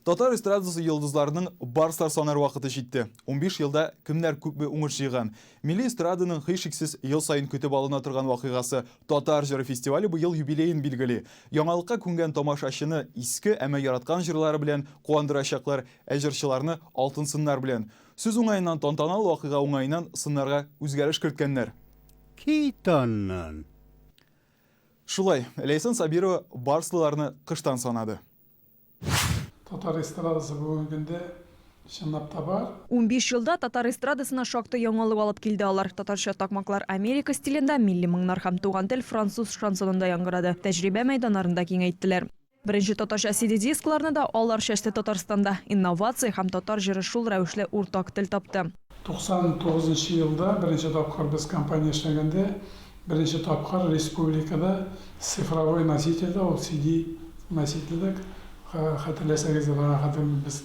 Татар эстрадасы йылдызларының барстар санар вақыты жетті. 15 елда кімнәр көпбе уңыш жиған. Милли эстраданың хыйшиксіз ел сайын көтіп алына тұрған вақиғасы Татар жыры фестивалі бұл ел юбилейін білгілі. Яңалыққа күнген тамашашыны искі әмә яратқан жырлары білен қуандырашақлар әжіршіларны алтын сыннар білен. Сөз оңайынан тантанал вақиға оңайынан сыннарға үзгәріш кірткеннер. Кейтаннан. Шулай, Лейсан Сабирова барслыларны қыштан санады. Татар эстрадасы бүгінгі шынапта бар. 15 жылда татар эстрадасына шақты яңалып алып келді алар. Татарша такмаклар Америка стилінде милли мыңнар һәм туган тел француз шансонында яңгырады. Тәҗрибә мәйданнарында киңәйттеләр. Беренче татарша CD дискларны да алар шәште Татарстанда. Инновация һәм татар җыры шул рәвешле уртак тел тапты. 99 елда беренче тапкыр біз компания эшләгәндә, беренче тапкыр республикада цифровой носитель, ол CD носитель. Хәтерләсәгез, біз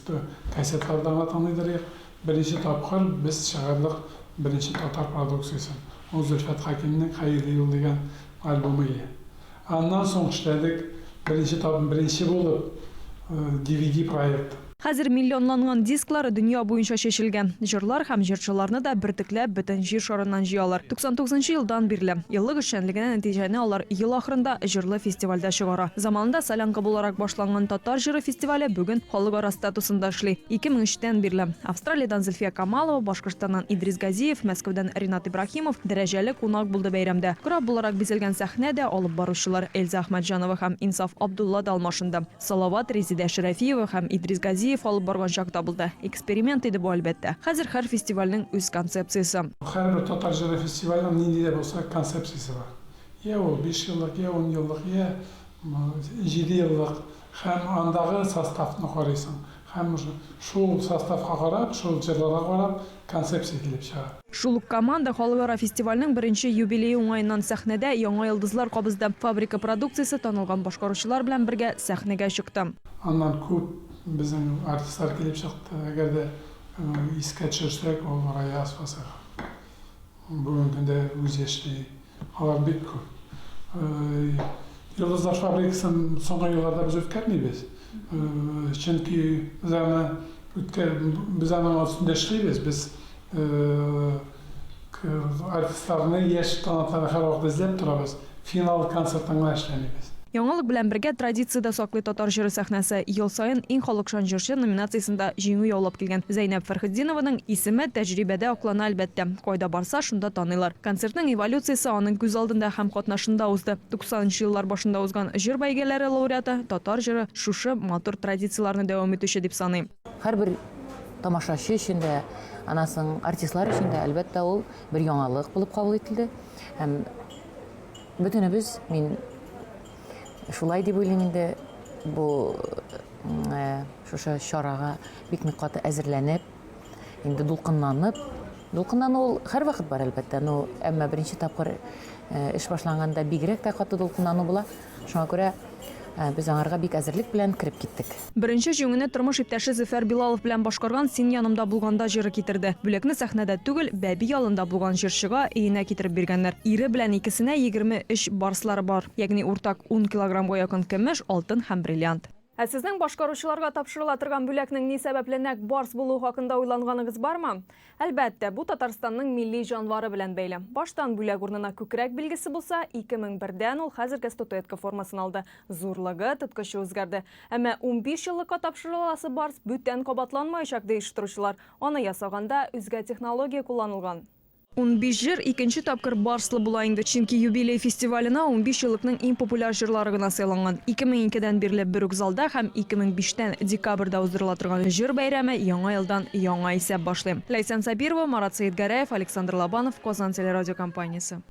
кассетлардан таныйдырык. Беренче тапкыр біз чыгардык беренче татар продукциясын. Ол Зөлфәт Хакимнең «Хәерле юл» дигән альбомы. Аннан соң эшләдек, беренче булып DVD проект. Хәзер миллионланган дисклары дөнья буенча чәчелгән. Җырлар һәм җырчыларны да бертекләп бөтен җир шарыннан җыялар. 99 елдан бирле еллык эшчәнлегенә нәтиҗәне алар ел ахырында җырлы фестивальдә чыгара. Заманында солянка буларак башланган татар җыры фестивале бүген халыкара статусында эшли. 2003тән бирле Австралиядән Зөлфия Камалова, Башкортстаннан Идрис Газиев, Мәскәүдән Ринат Ибрахимов дәрәҗәле кунак булды бәйрәмдә. Кораб буларак бизелгән сәхнәдә алып баручылар Эльза Әхмәтҗанова һәм Инсаф Абдулла да алмашынды. Салават Резидә Шәрәфиева һәм Идрис Газиев алып барган чакта булды. Эксперимент иде бу әлбәттә. Хәзер һәр фестивальнең үз концепциясы. Һәр татар җыры фестиваленең нинди дә булса концепциясы бар. Я ул 5 еллык, я 10 еллык, я 7 еллык һәм андагы составны карыйсың. Һәм шул составка карап, шул җырларга карап концепция килеп чыга. Шул ук команда халыкара фестивальнең беренче юбилее уңаеннан сәхнәдә яңа йылдызлар кабызды. Фабрика продукциясы танылган башкаручылар белән бергә сәхнәгә чыкты. Аннан күп безнең артистлар килеп чыкты. Әгәр дә искә төшерсәк, ул Раяз Фасах. Бүген көндә үз эшли. Алар бик күп. Йылдызлар фабрикасын соңгы елларда без үткәрмибез. Чөнки без аның астында эшлибез. Без артистларны, яшь талантларны һәр вакыт эзләп торабыз. Финал концертына эшләмибез. Яңалык белән бергә традициядә саклый татар җыры сәхнәсе ел сайын иң халыкчан җырчы номинациясендә җиңү яулап килгән. Зәйнәп Фәрхетдинованың исеме тәҗрибәдә аклана әлбәттә. Кайда барса шунда таныйлар. Концертның эволюциясе аның күз алдында һәм катнашында узды. 90нчы еллар башында узган җыр бәйгеләре лауреаты татар җыры шушы матур традицияларны дәвам итүче дип саный. Һәрбер тамашачы өчен дә, анасын артистлар өчен дә әлбәттә ул бер яңалык булып кабул ителде. Һәм бөтенебез мин шулай дип уйлыйм инде, бу шушы чарага бик нык каты әзерләнеп, инде дулкынланып ул һәр вакыт бар әлбәттә. Әмма беренче тапкыр эш башланганда бигрәк тә каты дулкынлану була. Шуңа күрә без аңарга бик әзерлек белән кирип киттек. Беренче җиңүне тормыш иптәше Зөфәр Билалов белән башкарган «Син янымда булганда» җыры китерде. Бүлекне сәхнәдә түгел, Бәби ялында булган җырчыга өенә китереп биргәннәр. Ире белән икесенә 23 барслары бар. Ягъни уртак 10 килограммга якын көмеш, алтын һәм бриллиант. Ә сезнең башкаручыларга тапшырыла торган бүлекнең ни сәбәпленәк барс булу хакында уйланганыгыз бармы? Әлбәттә, бу Татарстанның милли җанвары белән бәйле. Баштан бүләк урынына күкрәк билгесе булса, 2001дән ул хәзерге статуэтка формасын алды. Зурлыгы, тоткычы үзгәрде. Әмма 15 еллыкка тапшырыласы барс бүтән кабатланмаячак ди оештыручылар. Аны ясаганда үзгә технология кулланылган. 15 җыр икенче тапкыр барслы була инде, чөнки юбилей фестиваленә 15 еллыкның иң популяр җырлары гына сайланган. 2002дән бирле бер үк залда һәм 2005тән декабрьдә уздырыла торган җыр бәйрәме яңа елдан яңа исәп башлый. Лейсан Сабирова, Марат Сәетгәрәев, Александр Лобанов, Казан телерадиокомпаниясе.